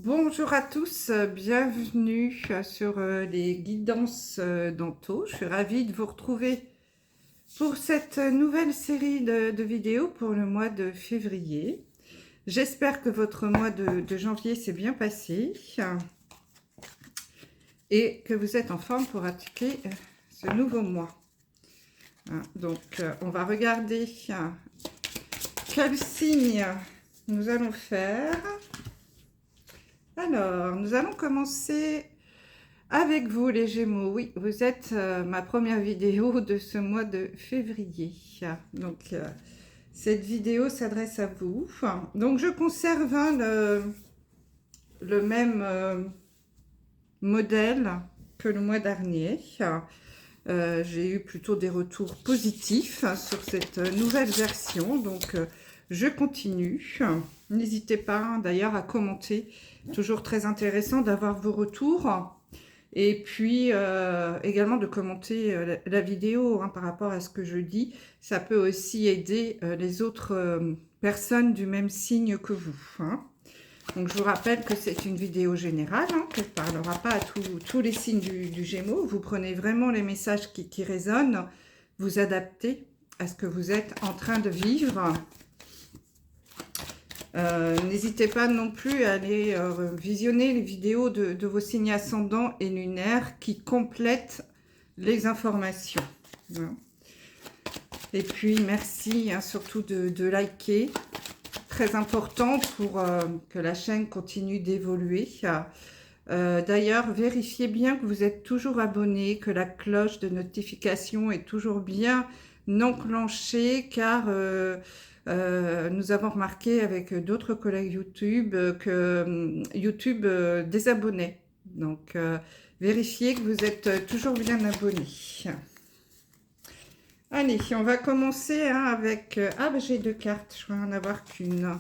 Bonjour à tous, bienvenue sur les guidances d'Anto. Je suis ravie de vous retrouver pour cette nouvelle série de vidéos pour le mois de février. J'espère que votre mois de janvier s'est bien passé et que vous êtes en forme pour attaquer ce nouveau mois. Donc, on va regarder quel signe nous allons faire. Alors, nous allons commencer avec vous, les Gémeaux. Oui, vous êtes ma première vidéo de ce mois de février. Donc, cette vidéo s'adresse à vous. Donc, je conserve le même modèle que le mois dernier. J'ai eu plutôt des retours positifs sur cette nouvelle version. Donc, je continue. N'hésitez pas d'ailleurs à commenter. Toujours très intéressant d'avoir vos retours. Et puis également de commenter la vidéo par rapport à ce que je dis. Ça peut aussi aider les autres personnes du même signe que vous. Donc je vous rappelle que c'est une vidéo générale, qu'elle ne parlera pas à tous les signes du Gémeaux. Vous prenez vraiment les messages qui résonnent, vous adaptez à ce que vous êtes en train de vivre. N'hésitez pas non plus à aller visionner les vidéos de vos signes ascendants et lunaires qui complètent les informations. Et puis merci surtout de liker, très important pour que la chaîne continue d'évoluer. D'ailleurs, vérifiez bien que vous êtes toujours abonné, que la cloche de notification est toujours bien enclenchée, car nous avons remarqué avec d'autres collègues YouTube que YouTube désabonnait. Donc, vérifiez que vous êtes toujours bien abonné. Allez, on va commencer avec... j'ai deux cartes, je vais en avoir qu'une.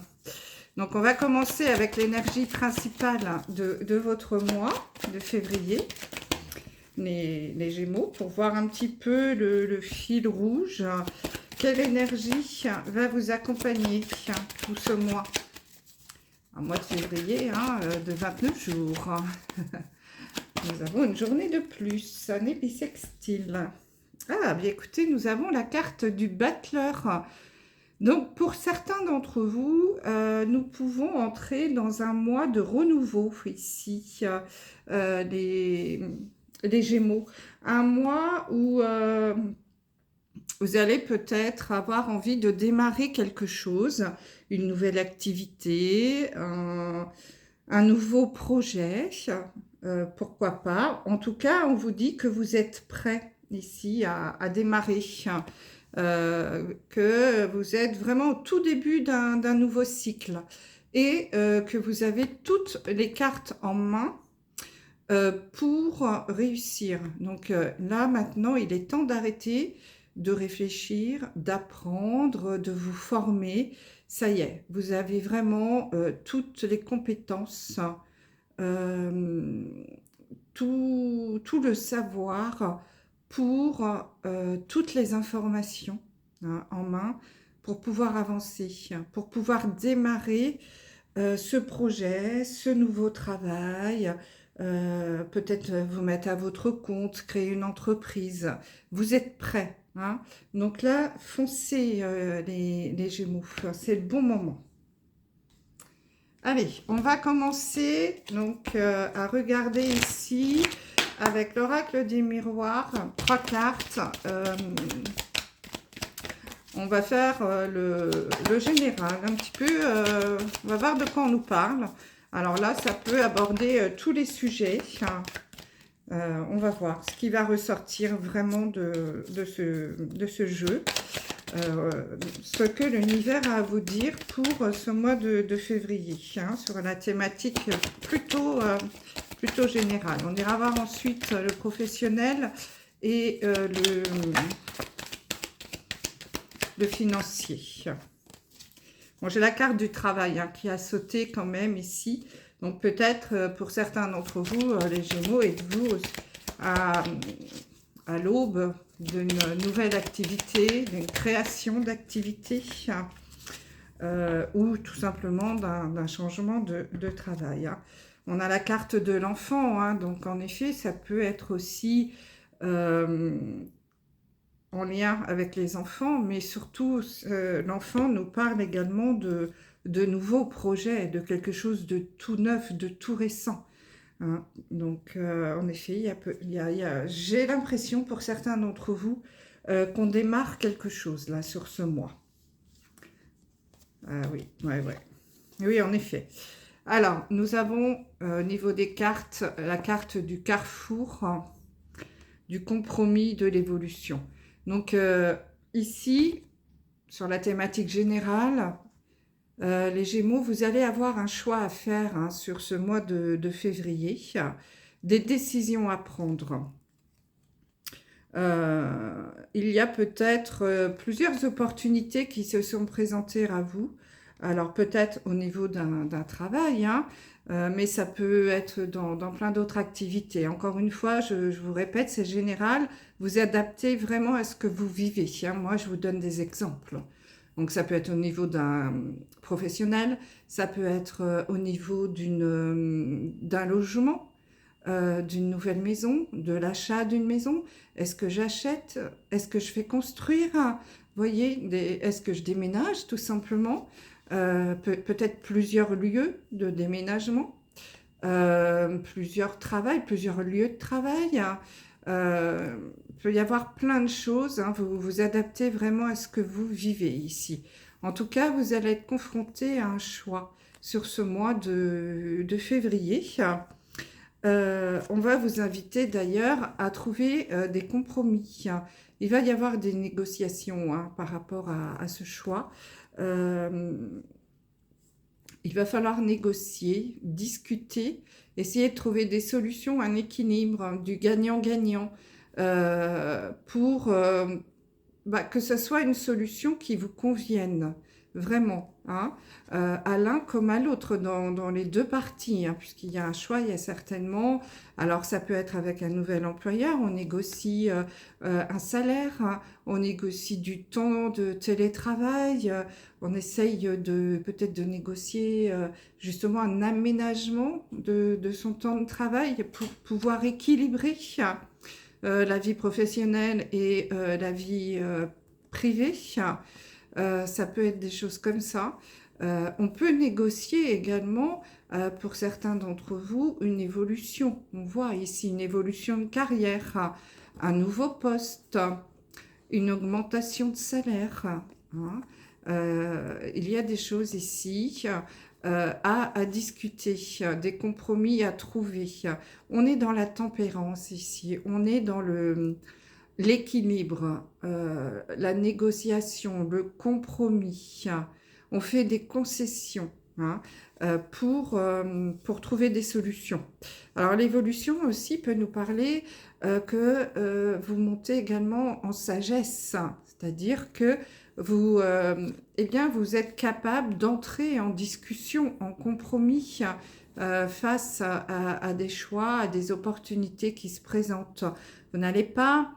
Donc, on va commencer avec l'énergie principale de votre mois de février, les Gémeaux, pour voir un petit peu le fil rouge. Quelle énergie va vous accompagner tout ce mois? Un mois de février de 29 jours. Nous avons une journée de plus, année bissextile. Ah, bien écoutez, nous avons la carte du battleur. Donc, pour certains d'entre vous, nous pouvons entrer dans un mois de renouveau ici, les Gémeaux. Un mois où vous allez peut-être avoir envie de démarrer quelque chose, une nouvelle activité, un nouveau projet, pourquoi pas. En tout cas, on vous dit que vous êtes prêts ici à démarrer. Que vous êtes vraiment au tout début d'un nouveau cycle et que vous avez toutes les cartes en main pour réussir. Donc là, maintenant, il est temps d'arrêter de réfléchir, d'apprendre, de vous former. Ça y est, vous avez vraiment toutes les compétences, tout le savoir pour toutes les informations en main, pour pouvoir avancer, pour pouvoir démarrer ce projet, ce nouveau travail, peut-être vous mettre à votre compte, créer une entreprise. Vous êtes prêts. Donc là, foncez les Gémeaux, c'est le bon moment. Allez, on va commencer donc à regarder ici avec l'oracle des miroirs, 3 cartes. On va faire le général, un petit peu, on va voir de quoi on nous parle. Alors là, ça peut aborder tous les sujets. On va voir ce qui va ressortir vraiment de ce jeu. Ce que l'univers a à vous dire pour ce mois de février, sur la thématique plutôt générale. On ira voir ensuite le professionnel et le financier. Bon, j'ai la carte du travail qui a sauté quand même ici. Donc peut-être pour certains d'entre vous, les Gémeaux, êtes-vous à l'aube d'une nouvelle activité, d'une création d'activité. ou tout simplement d'un changement de travail, hein. On a la carte de l'enfant, hein, donc en effet, ça peut être aussi en lien avec les enfants, mais surtout, l'enfant nous parle également de nouveaux projets, de quelque chose de tout neuf, de tout récent, hein. Donc, en effet, j'ai l'impression pour certains d'entre vous qu'on démarre quelque chose là sur ce mois. Ah oui, ouais, ouais. Oui, en effet. Alors, nous avons au niveau des cartes, la carte du carrefour, hein, du compromis, de l'évolution. Donc, ici, sur la thématique générale, les Gémeaux, vous allez avoir un choix à faire, hein, sur ce mois de février, des décisions à prendre. Il y a peut-être plusieurs opportunités qui se sont présentées à vous. Alors peut-être au niveau d'un travail, hein, mais ça peut être dans plein d'autres activités. Encore une fois, je vous répète, c'est général. Vous adaptez vraiment à ce que vous vivez, hein. Moi, je vous donne des exemples. Donc ça peut être au niveau d'un professionnel, ça peut être au niveau d'un logement, d'une nouvelle maison, de l'achat d'une maison. Est-ce que j'achète? Est-ce que je fais construire? Vous voyez, est-ce que je déménage tout simplement? Peut-être plusieurs lieux de déménagement, plusieurs lieux de travail. Il peut y avoir plein de choses, hein. Vous vous adaptez vraiment à ce que vous vivez ici. En tout cas, vous allez être confronté à un choix sur ce mois de février. On va vous inviter d'ailleurs à trouver des compromis. Il va y avoir des négociations, hein, par rapport à ce choix. Il va falloir négocier, discuter, essayer de trouver des solutions, un équilibre, hein, du gagnant-gagnant, pour que ce soit une solution qui vous convienne, vraiment, hein, à l'un comme à l'autre, dans les deux parties, hein, puisqu'il y a un choix, il y a certainement, alors ça peut être avec un nouvel employeur, on négocie un salaire, hein, on négocie du temps de télétravail, on essaye peut-être de négocier justement un aménagement de son temps de travail pour pouvoir équilibrer la vie professionnelle et la vie privée. Ça peut être des choses comme ça. On peut négocier également, pour certains d'entre vous, une évolution. On voit ici une évolution de carrière, un nouveau poste, une augmentation de salaire, hein. Il y a des choses ici à discuter, des compromis à trouver. On est dans la tempérance ici, on est dans l'équilibre, la négociation, le compromis. On fait des concessions, hein, pour trouver des solutions. Alors l'évolution aussi peut nous parler que vous montez également en sagesse, c'est-à-dire que vous, vous êtes capable d'entrer en discussion, en compromis face à des choix, à des opportunités qui se présentent. Vous n'allez pas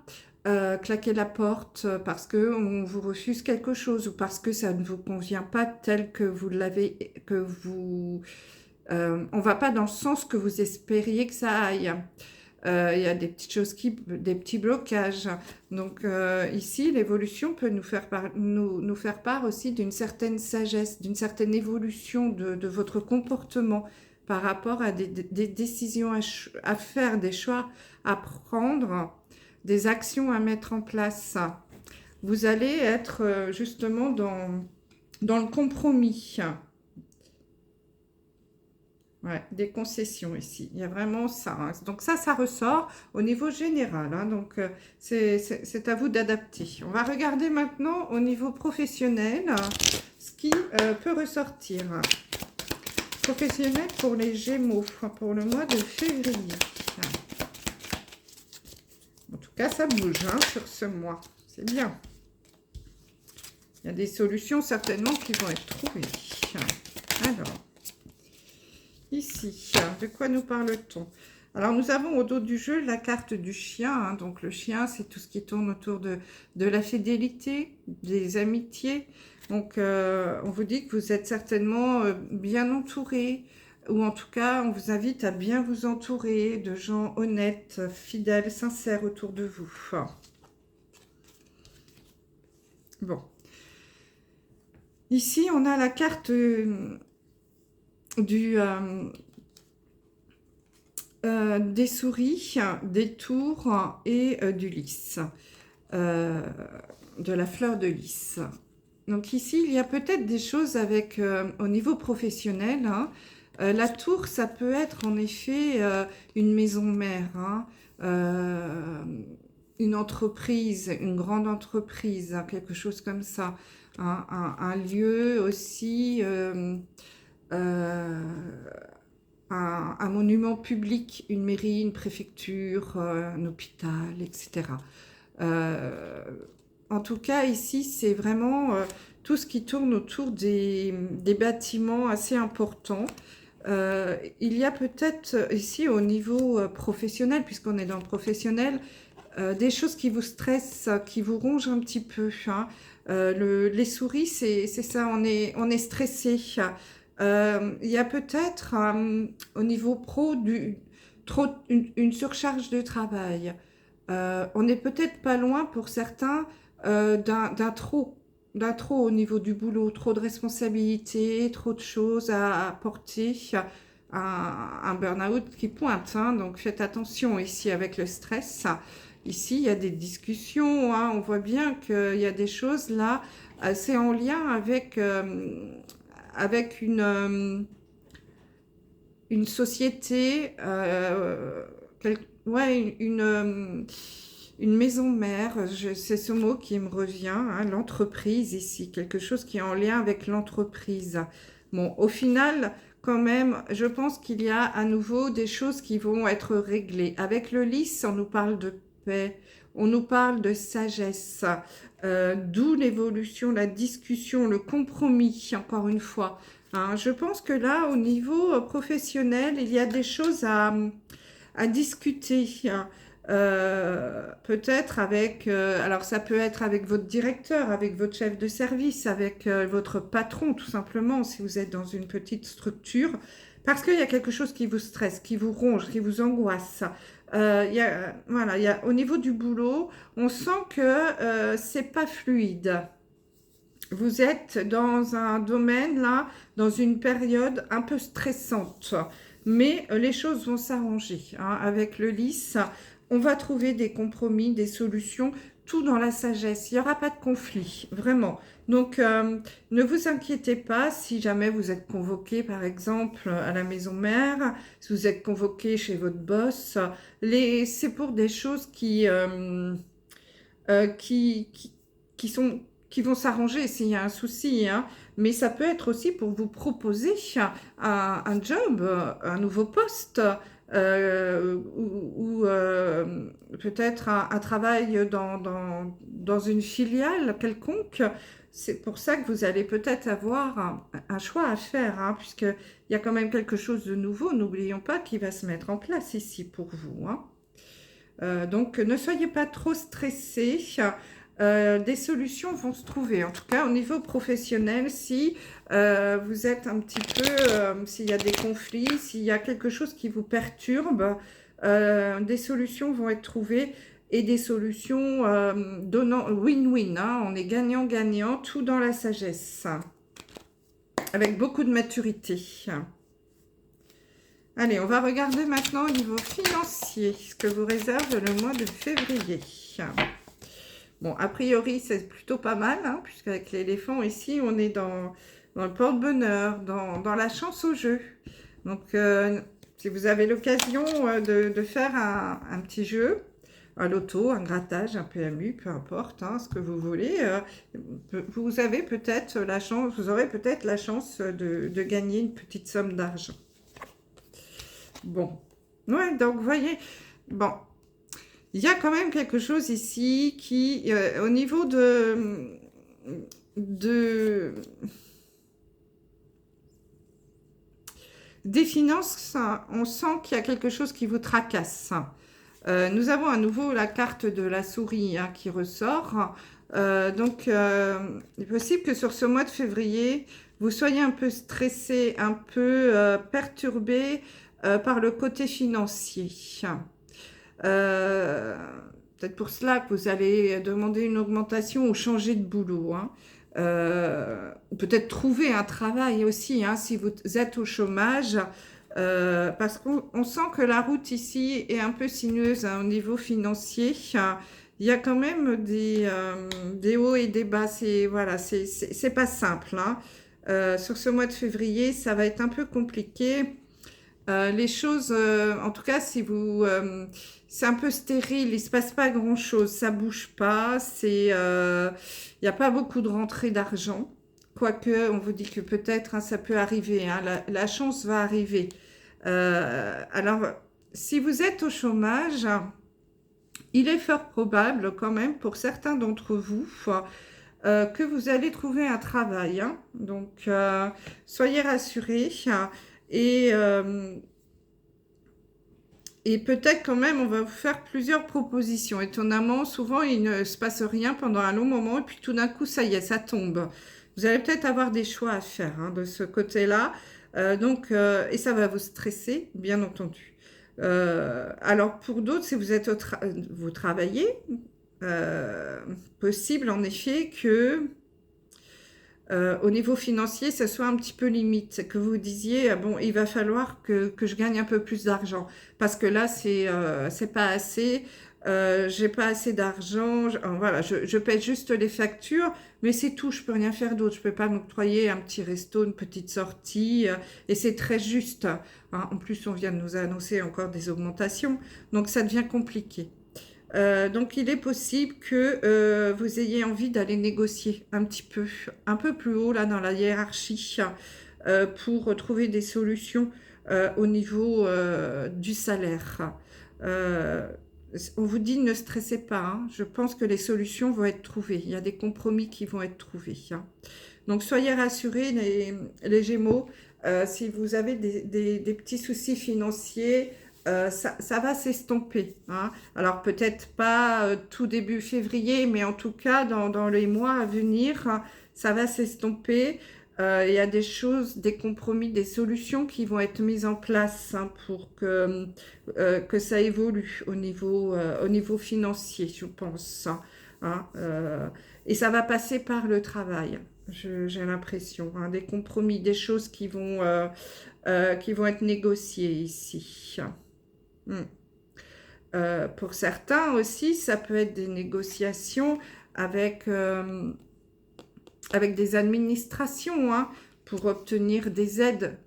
claquer la porte parce qu'on vous refuse quelque chose ou parce que ça ne vous convient pas tel que vous l'avez, on va pas dans le sens que vous espériez que ça aille. Il y a des petites choses des petits blocages. Donc ici, l'évolution peut nous faire part aussi d'une certaine sagesse, d'une certaine évolution de votre comportement par rapport à des décisions à faire, des choix à prendre, des actions à mettre en place. Vous allez être justement dans le compromis. Ouais, des concessions ici. Il y a vraiment ça, hein. Donc ça ressort au niveau général, hein. Donc c'est à vous d'adapter. On va regarder maintenant au niveau professionnel ce qui peut ressortir. Professionnel pour les Gémeaux pour le mois de février. En tout cas, ça bouge, hein, sur ce mois. C'est bien. Il y a des solutions certainement qui vont être trouvées. Alors. Ici, de quoi nous parle-t-on? Alors, nous avons au dos du jeu la carte du chien, hein. Donc, le chien, c'est tout ce qui tourne autour de la fidélité, des amitiés. Donc, on vous dit que vous êtes certainement bien entouré, ou en tout cas, on vous invite à bien vous entourer de gens honnêtes, fidèles, sincères autour de vous. Bon. Ici, on a la carte des souris, des tours et du lys, de la fleur de lys. Donc ici, il y a peut-être des choses avec, au niveau professionnel, hein. La tour, ça peut être en effet une maison mère, hein, une entreprise, une grande entreprise, hein, quelque chose comme ça. Un lieu aussi, un monument public, une mairie, une préfecture, un hôpital, etc. En tout cas, ici, c'est vraiment tout ce qui tourne autour des bâtiments assez importants. Il y a peut-être ici au niveau professionnel, puisqu'on est dans le professionnel, des choses qui vous stressent, qui vous rongent un petit peu, hein. Les souris, c'est ça, on est stressé. Il y a peut-être au niveau pro une surcharge de travail. On n'est peut-être pas loin pour certains d'un trop au niveau du boulot, trop de responsabilités, trop de choses à porter, un burn-out qui pointe, hein. Donc faites attention ici avec le stress. Ici, il y a des discussions, hein. On voit bien qu'il y a des choses là, c'est en lien avec une société, ouais, une maison mère, c'est ce mot qui me revient, hein, l'entreprise ici, quelque chose qui est en lien avec l'entreprise. Bon, au final, quand même, je pense qu'il y a à nouveau des choses qui vont être réglées. Avec le lys, on nous parle de paix, on nous parle de sagesse, d'où l'évolution, la discussion, le compromis, encore une fois. Hein, je pense que là, au niveau professionnel, il y a des choses à discuter, hein. Peut-être avec, alors ça peut être avec votre directeur, avec votre chef de service, avec votre patron tout simplement, si vous êtes dans une petite structure, parce qu'il y a quelque chose qui vous stresse, qui vous ronge, qui vous angoisse. Voilà, au niveau du boulot, on sent que c'est pas fluide. Vous êtes dans un domaine là, dans une période un peu stressante, mais les choses vont s'arranger, hein. Avec le lys, on va trouver des compromis, des solutions, tout dans la sagesse. Il n'y aura pas de conflit, vraiment. Donc, ne vous inquiétez pas si jamais vous êtes convoqué, par exemple, à la maison mère, si vous êtes convoqué chez votre boss. C'est pour des choses euh, qui, qui, qui vont s'arranger s'il y a un souci, hein. Mais ça peut être aussi pour vous proposer un job, un nouveau poste, ou peut-être un travail dans une filiale quelconque. C'est pour ça que vous allez peut-être avoir un choix à faire, hein, puisqu'il y a quand même quelque chose de nouveau, n'oublions pas, qui va se mettre en place ici pour vous, hein. Donc, ne soyez pas trop stressés. Des solutions vont se trouver. En tout cas, au niveau professionnel, si vous êtes un petit peu, s'il y a des conflits, s'il y a quelque chose qui vous perturbe, des solutions vont être trouvées et des solutions donnant win-win, hein. On est gagnant-gagnant, tout dans la sagesse, avec beaucoup de maturité. Allez, on va regarder maintenant au niveau financier, ce que vous réserve le mois de février. Bon, a priori, c'est plutôt pas mal, hein, puisqu'avec l'éléphant ici, on est dans le porte-bonheur, dans la chance au jeu. Donc, si vous avez l'occasion de faire un petit jeu, un loto, un grattage, un PMU, peu importe, hein, ce que vous voulez, vous avez peut-être la chance, vous aurez peut-être la chance de gagner une petite somme d'argent. Bon, ouais, donc, vous voyez, bon, il y a quand même quelque chose ici qui, au niveau Des finances, on sent qu'il y a quelque chose qui vous tracasse. Nous avons à nouveau la carte de la souris hein, qui ressort. Donc, il est possible que sur ce mois de février, vous soyez un peu stressé, un peu perturbé par le côté financier. Peut-être pour cela que vous allez demander une augmentation ou changer de boulot. Hein. Ou peut-être trouver un travail aussi hein, si vous êtes au chômage. Parce qu'on sent que la route ici est un peu sinueuse hein, au niveau financier. Il y a quand même des hauts et des bas. Voilà, c'est pas simple. Hein. Sur ce mois de février, ça va être un peu compliqué. Les choses, en tout cas, si vous, c'est un peu stérile, il se passe pas grand-chose, ça bouge pas, il n'y a pas beaucoup de rentrée d'argent. Quoique, on vous dit que peut-être hein, ça peut arriver, hein, la chance va arriver. Alors, si vous êtes au chômage, il est fort probable quand même pour certains d'entre vous que vous allez trouver un travail. Hein. Donc, soyez rassurés. Et, et peut-être quand même, on va vous faire plusieurs propositions. Étonnamment, souvent, il ne se passe rien pendant un long moment et puis tout d'un coup, ça y est, ça tombe. Vous allez peut-être avoir des choix à faire hein, de ce côté-là. Et ça va vous stresser, bien entendu. Alors, pour d'autres, si vous êtes vous travaillez, possible en effet que au niveau financier, ça soit un petit peu limite, que vous disiez, bon, il va falloir que je gagne un peu plus d'argent, parce que là, c'est pas assez, j'ai pas assez d'argent, voilà, je paie juste les factures, mais c'est tout, je peux rien faire d'autre, je peux pas m'octroyer un petit resto, une petite sortie, et c'est très juste, hein. En plus, on vient de nous annoncer encore des augmentations, donc ça devient compliqué. Donc, il est possible que vous ayez envie d'aller négocier un peu plus haut là dans la hiérarchie pour trouver des solutions au niveau du salaire. On vous dit ne stressez pas, hein. Je pense que les solutions vont être trouvées. Il y a des compromis qui vont être trouvés. Hein. Donc, soyez rassurés, les Gémeaux, si vous avez des petits soucis financiers, ça va s'estomper. Hein. Alors peut-être pas tout début février, mais en tout cas dans les mois à venir, hein, ça va s'estomper. Il y a des choses, des compromis, des solutions qui vont être mises en place hein, pour que ça évolue au niveau financier, je pense. Hein. Et ça va passer par le travail, j'ai l'impression. Hein, des compromis, des choses qui vont être négociées ici. Pour certains aussi, ça peut être des négociations avec des administrations hein, pour obtenir des aides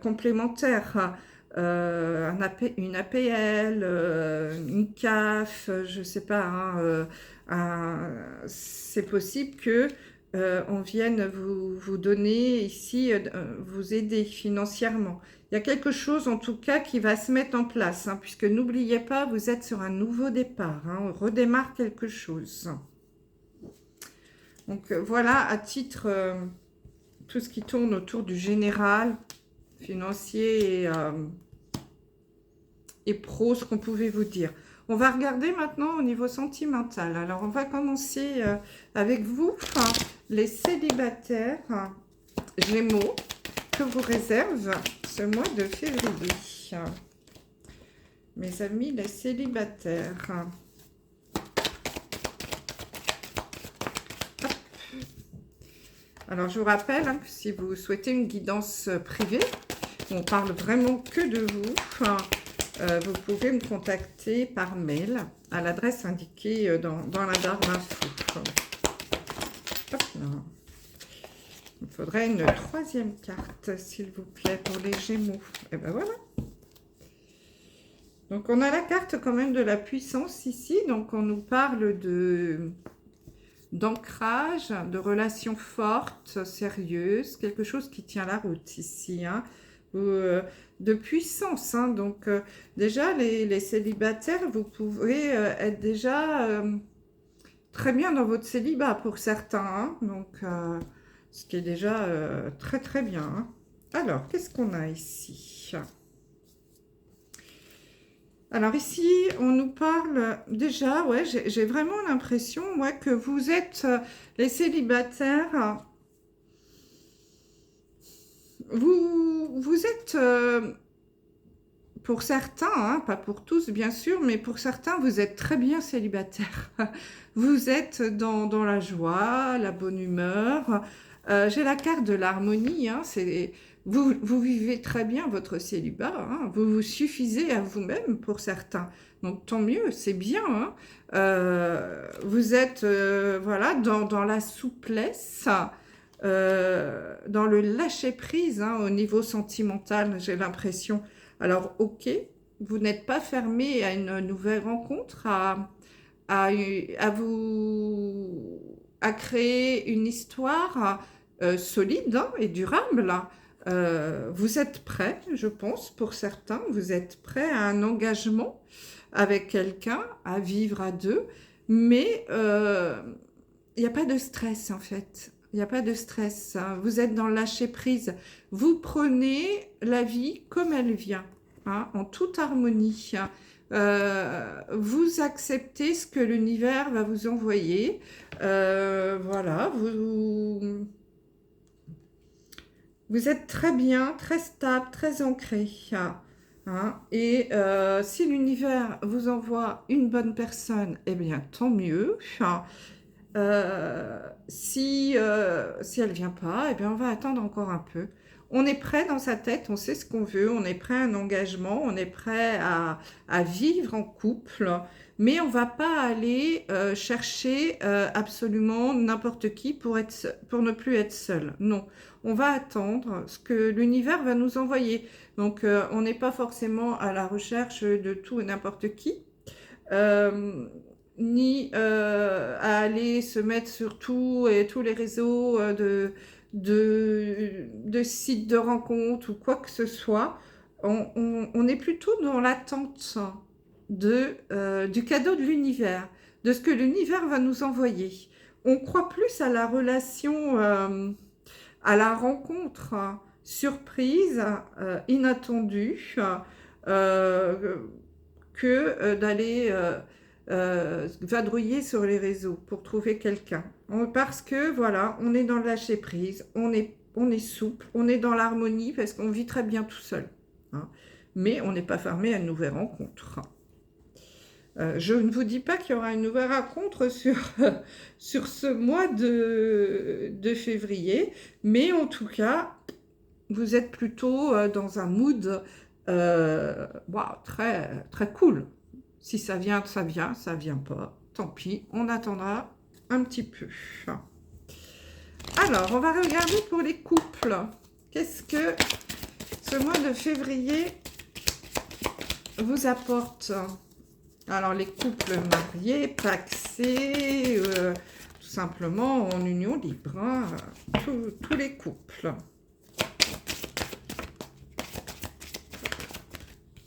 complémentaires. Une APL, une CAF, je ne sais pas. Hein, c'est possible que on vienne vous donner ici, vous aider financièrement. Il y a quelque chose en tout cas qui va se mettre en place, hein, puisque n'oubliez pas, vous êtes sur un nouveau départ, hein, on redémarre quelque chose. Donc voilà, à titre, tout ce qui tourne autour du général, financier et pro, ce qu'on pouvait vous dire. On va regarder maintenant au niveau sentimental. Alors, on va commencer avec vous, les célibataires Gémeaux, que vous réserve ce mois de février. Mes amis, les célibataires. Hop. Alors, je vous rappelle hein, que si vous souhaitez une guidance privée, on parle vraiment que de vous. Vous pouvez me contacter par mail à l'adresse indiquée dans la barre d'infos. Il faudrait une troisième carte, s'il vous plaît, pour les Gémeaux. Et ben voilà. Donc, on a la carte quand même de la puissance ici. Donc, on nous parle d'ancrage, de relations fortes, sérieuses, quelque chose qui tient la route ici, hein. De puissance. Hein. Donc, déjà, les célibataires, vous pouvez être déjà très bien dans votre célibat pour certains. Hein. Donc, ce qui est déjà très, très bien. Hein. Alors, qu'est-ce qu'on a ici? Alors ici, on nous parle déjà, ouais, j'ai vraiment l'impression, ouais, que vous êtes les célibataires, vous êtes, pour certains, hein, pas pour tous bien sûr, mais pour certains, vous êtes très bien célibataire. Vous êtes dans la joie, la bonne humeur. J'ai la carte de l'harmonie, hein, vous vivez très bien votre célibat, hein, vous vous suffisez à vous-même pour certains. Donc tant mieux, c'est bien, hein. Vous êtes voilà, dans la souplesse, dans le lâcher-prise, hein, au niveau sentimental, j'ai l'impression. Alors, ok, vous n'êtes pas fermé à une nouvelle rencontre, à, à créer une histoire solide, hein, et durable. Vous êtes prêt, je pense, pour certains, vous êtes prêt à un engagement avec quelqu'un, à vivre à deux, mais il n'y a pas de stress en fait. Il n'y a pas de stress, hein. Vous êtes dans le lâcher prise. Vous prenez la vie comme elle vient, hein, en toute harmonie. Vous acceptez ce que l'univers va vous envoyer. Voilà, vous êtes très bien, très stable, très ancré, hein. Et si l'univers vous envoie une bonne personne, eh bien tant mieux, hein. Si elle vient pas, eh bien on va attendre encore un peu. On est prêt dans sa tête, on sait ce qu'on veut, on est prêt à un engagement, on est prêt à vivre en couple, mais on va pas aller chercher absolument n'importe qui pour ne plus être seul. Non, on va attendre ce que l'univers va nous envoyer. Donc on n'est pas forcément à la recherche de tout et n'importe qui. Euh, Ni à aller se mettre sur tout et tous les réseaux de sites de rencontres ou quoi que ce soit. On est plutôt dans l'attente du cadeau de l'univers, de ce que l'univers va nous envoyer. On croit plus à la relation, à la rencontre surprise, inattendue, euh, que d'aller vadrouiller sur les réseaux pour trouver quelqu'un. Parce que voilà, on est dans le lâcher prise, on est souple, on est dans l'harmonie parce qu'on vit très bien tout seul, hein. Mais on n'est pas fermé à une nouvelle rencontre. Je ne vous dis pas qu'il y aura une nouvelle rencontre sur ce mois de février, mais en tout cas, vous êtes plutôt dans un mood très, très cool. Si ça vient, ça vient. Ça vient pas, tant pis. On attendra un petit peu. Alors, on va regarder pour les couples. Qu'est-ce que ce mois de février vous apporte? Alors, les couples mariés, pacsés, tout simplement en union libre, hein, tous les couples.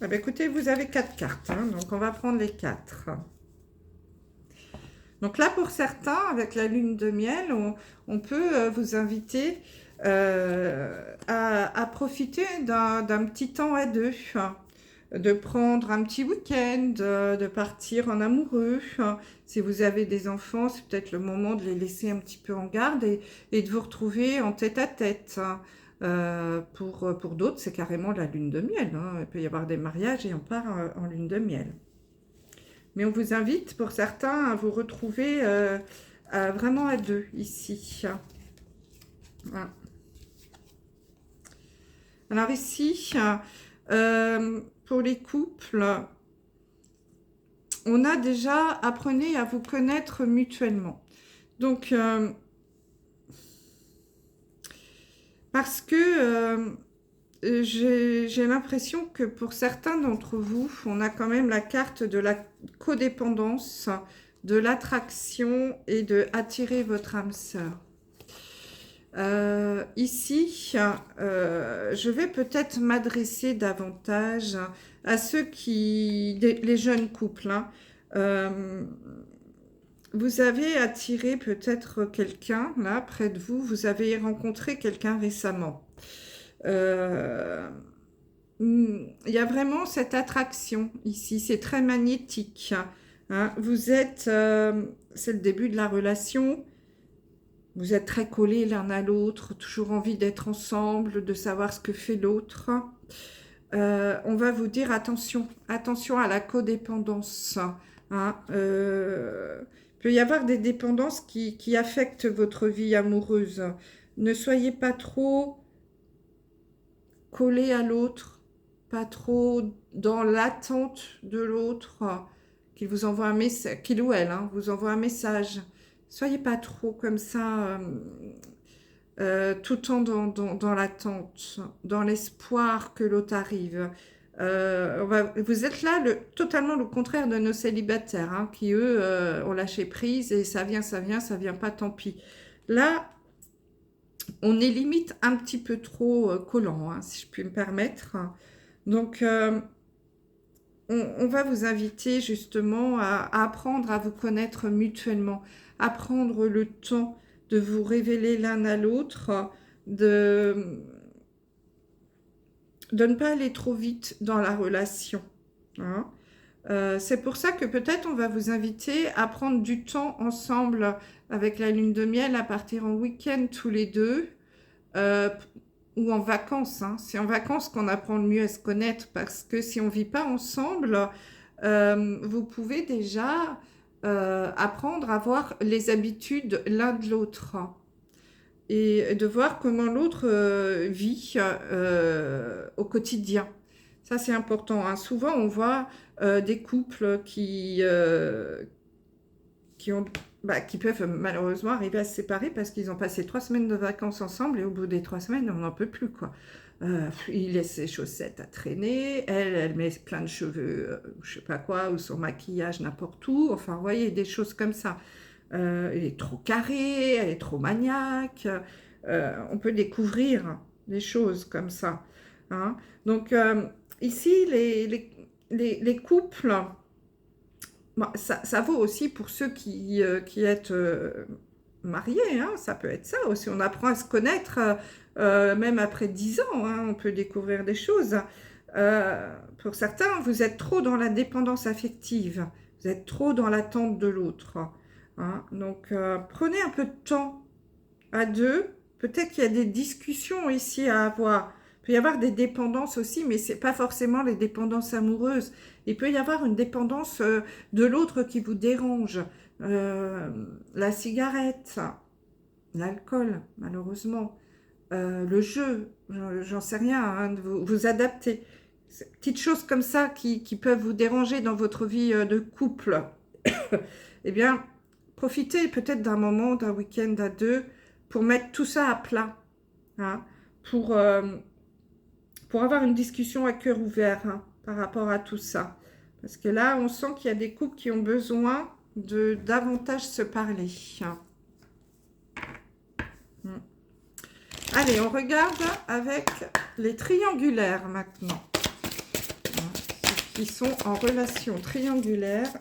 Ah ben écoutez, vous avez 4 cartes, hein, donc on va prendre les 4. Donc là, pour certains, avec la lune de miel, on peut vous inviter à profiter d'un petit temps à deux, hein, de prendre un petit week-end, de partir en amoureux, hein. Si vous avez des enfants, c'est peut-être le moment de les laisser un petit peu en garde et de vous retrouver en tête-à-tête, hein. Pour d'autres, c'est carrément la lune de miel, hein. Il peut y avoir des mariages et on part en lune de miel. Mais on vous invite, pour certains, à vous retrouver vraiment à deux, ici. Voilà. Alors ici, pour les couples, on a déjà apprenez à vous connaître mutuellement. Donc, parce que j'ai l'impression que pour certains d'entre vous, on a quand même la carte de la codépendance, de l'attraction et de attirer votre âme sœur. Ici, je vais peut-être m'adresser davantage à ceux les jeunes couples, hein. Vous avez attiré peut-être quelqu'un là près de vous, vous avez rencontré quelqu'un récemment. Il y a vraiment cette attraction ici, c'est très magnétique. Hein. Vous êtes, c'est le début de la relation, vous êtes très collés l'un à l'autre, toujours envie d'être ensemble, de savoir ce que fait l'autre. On va vous dire attention, attention à la codépendance. Hein. Il peut y avoir des dépendances qui affectent votre vie amoureuse. Ne soyez pas trop collés à l'autre, pas trop dans l'attente de l'autre, qu'il vous envoie un message, qu'il ou elle vous envoie un message. Soyez pas trop comme ça, tout le temps dans l'attente, dans l'espoir que l'autre arrive. Vous êtes là totalement le contraire de nos célibataires, qui eux ont lâché prise et ça vient pas, tant pis. Là, on est limite un petit peu trop collant, si je puis me permettre. Donc, on va vous inviter justement à apprendre à vous connaître mutuellement, à prendre le temps de vous révéler l'un à l'autre, de ne pas aller trop vite dans la relation. Hein. C'est pour ça que peut-être on va vous inviter à prendre du temps ensemble avec la lune de miel, à partir en week-end tous les deux, ou en vacances. C'est en vacances qu'on apprend le mieux à se connaître, parce que si on ne vit pas ensemble, vous pouvez déjà apprendre à voir les habitudes l'un de l'autre et de voir comment l'autre vit au quotidien. Ça, c'est important. Souvent, on voit des couples qui peuvent malheureusement arriver à se séparer parce qu'ils ont passé 3 semaines de vacances ensemble et au bout des 3 semaines, on n'en peut plus, quoi. Il laisse ses chaussettes à traîner, elle met plein de cheveux, je sais pas quoi, ou son maquillage n'importe où. Enfin, vous voyez, des choses comme ça. Elle est trop carrée, elle est trop maniaque. On peut découvrir des choses comme ça. Hein. Donc, ici, les couples, ça vaut aussi pour ceux qui êtes mariés. Ça peut être ça aussi. On apprend à se connaître, même après 10 ans. On peut découvrir des choses. Pour certains, vous êtes trop dans la dépendance affective. Vous êtes trop dans l'attente de l'autre. Donc, prenez un peu de temps à deux. Peut-être qu'il y a des discussions ici à avoir. Il peut y avoir des dépendances aussi, mais ce n'est pas forcément les dépendances amoureuses. Il peut y avoir une dépendance de l'autre qui vous dérange. La cigarette, l'alcool, malheureusement, le jeu, j'en sais rien, vous adaptez. Petites choses comme ça qui peuvent vous déranger dans votre vie de couple. Eh bien, profitez peut-être d'un moment, d'un week-end à deux, pour mettre tout ça à plat, pour avoir une discussion à cœur ouvert par rapport à tout ça. Parce que là, on sent qu'il y a des couples qui ont besoin de davantage se parler. Allez, on regarde avec les triangulaires maintenant. Ceux qui sont en relation triangulaire.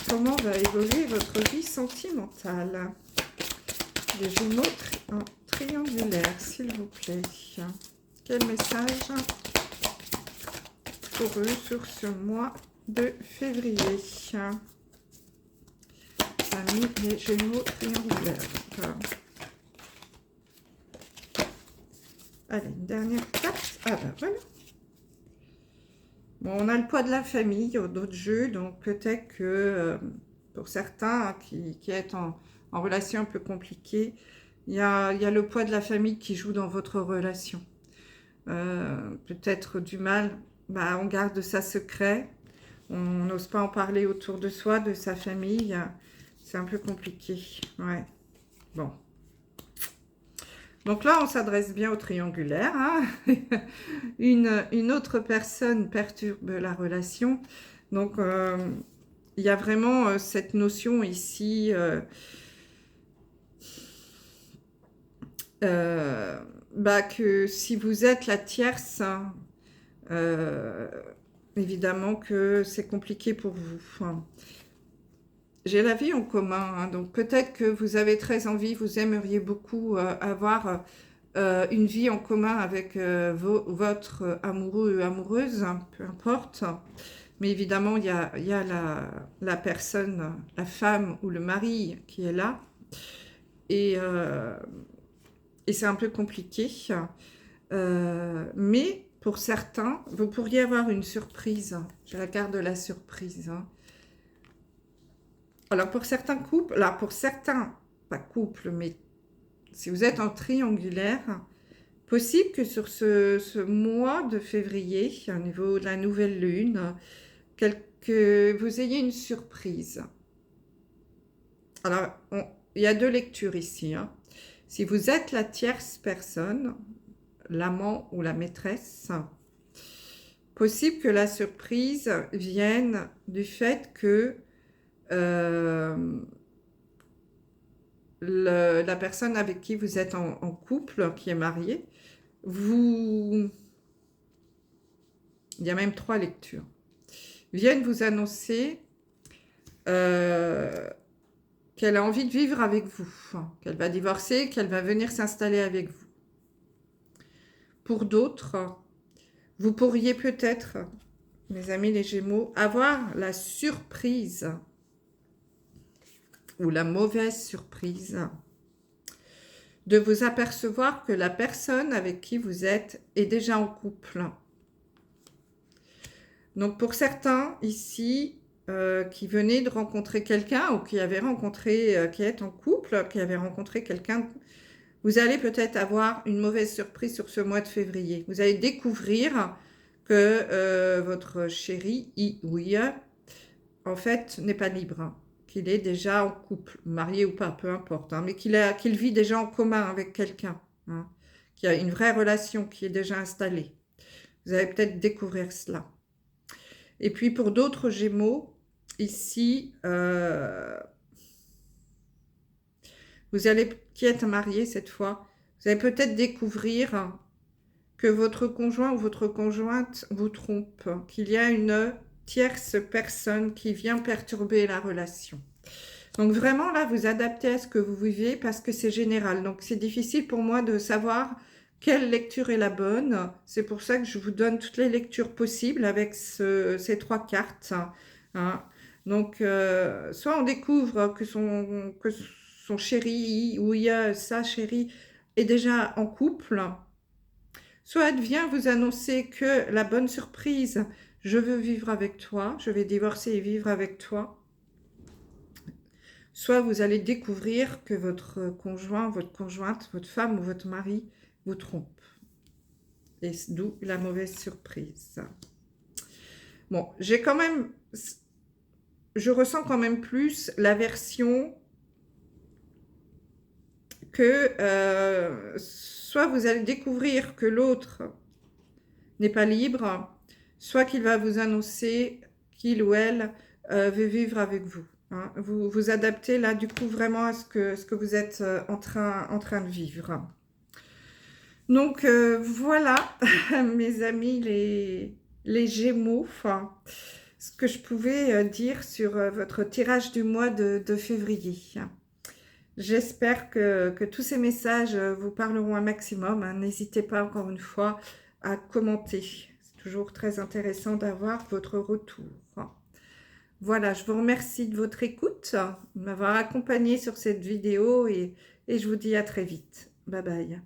Comment va évoluer votre vie sentimentale? Les Gémeaux en triangulaire, s'il vous plaît. Quel message pour eux sur ce mois de février? Amis, les Gémeaux triangulaires. Allez, une dernière carte. Ah ben voilà. Bon, on a le poids de la famille, d'autres jeux, donc peut-être que pour certains qui êtes en relation un peu compliquée, il y a le poids de la famille qui joue dans votre relation. Peut-être du mal, on garde ça secret, on n'ose pas en parler autour de soi, de sa famille, c'est un peu compliqué. Ouais, bon. Donc là, on s'adresse bien au triangulaire. Une autre personne perturbe la relation. Donc, il y a vraiment cette notion ici que si vous êtes la tierce, évidemment que c'est compliqué pour vous. J'ai la vie en commun, donc peut-être que vous avez très envie, vous aimeriez beaucoup avoir une vie en commun avec votre amoureux ou amoureuse, hein, peu importe. Mais évidemment, il y a la personne, la femme ou le mari qui est là. Et c'est un peu compliqué. Mais pour certains, vous pourriez avoir une surprise. J'ai la carte de la surprise. Alors pour certains couples, alors pour certains, pas couples, mais si vous êtes en triangulaire, possible que sur ce mois de février, au niveau de la nouvelle lune, que vous ayez une surprise. Alors, il y a deux lectures ici. Hein. Si vous êtes la tierce personne, l'amant ou la maîtresse, possible que la surprise vienne du fait que la personne avec qui vous êtes en couple, qui est mariée, il y a même 3 lectures, viennent vous annoncer qu'elle a envie de vivre avec vous, qu'elle va divorcer, qu'elle va venir s'installer avec vous. Pour d'autres, vous pourriez peut-être, mes amis les Gémeaux, avoir la surprise ou la mauvaise surprise de vous apercevoir que la personne avec qui vous êtes est déjà en couple. Donc pour certains ici, qui venaient de rencontrer quelqu'un ou qui avaient rencontré, qui est en couple, qui avait rencontré quelqu'un, vous allez peut-être avoir une mauvaise surprise sur ce mois de février. Vous allez découvrir que votre chéri, en fait, n'est pas libre, qu'il est déjà en couple, marié ou pas, peu importe, hein, mais qu'il vit déjà en commun avec quelqu'un, hein, qu'il y a une vraie relation qui est déjà installée. Vous allez peut-être découvrir cela. Et puis pour d'autres Gémeaux, ici, vous allez, qui êtes marié cette fois, vous allez peut-être découvrir que votre conjoint ou votre conjointe vous trompe, qu'il y a une tierce personne qui vient perturber la relation. Donc vraiment là, vous adaptez à ce que vous vivez parce que c'est général. Donc c'est difficile pour moi de savoir quelle lecture est la bonne. C'est pour ça que je vous donne toutes les lectures possibles avec ces 3 cartes. Hein. Donc soit on découvre que son chéri ou sa chérie est déjà en couple, soit elle vient vous annoncer que la bonne surprise, je veux vivre avec toi, je vais divorcer et vivre avec toi. Soit vous allez découvrir que votre conjoint, votre conjointe, votre femme ou votre mari vous trompe. Et d'où la mauvaise surprise. Bon, je ressens quand même plus la version que soit vous allez découvrir que l'autre n'est pas libre, soit qu'il va vous annoncer qu'il ou elle veut vivre avec vous. Hein. Vous vous adaptez là du coup vraiment à ce que vous êtes en train de vivre. Donc voilà mes amis les Gémeaux, ce que je pouvais dire sur votre tirage du mois de février. J'espère que tous ces messages vous parleront un maximum. Hein. N'hésitez pas encore une fois à commenter. C'est toujours très intéressant d'avoir votre retour. Voilà, je vous remercie de votre écoute, de m'avoir accompagné sur cette vidéo et je vous dis à très vite. Bye bye.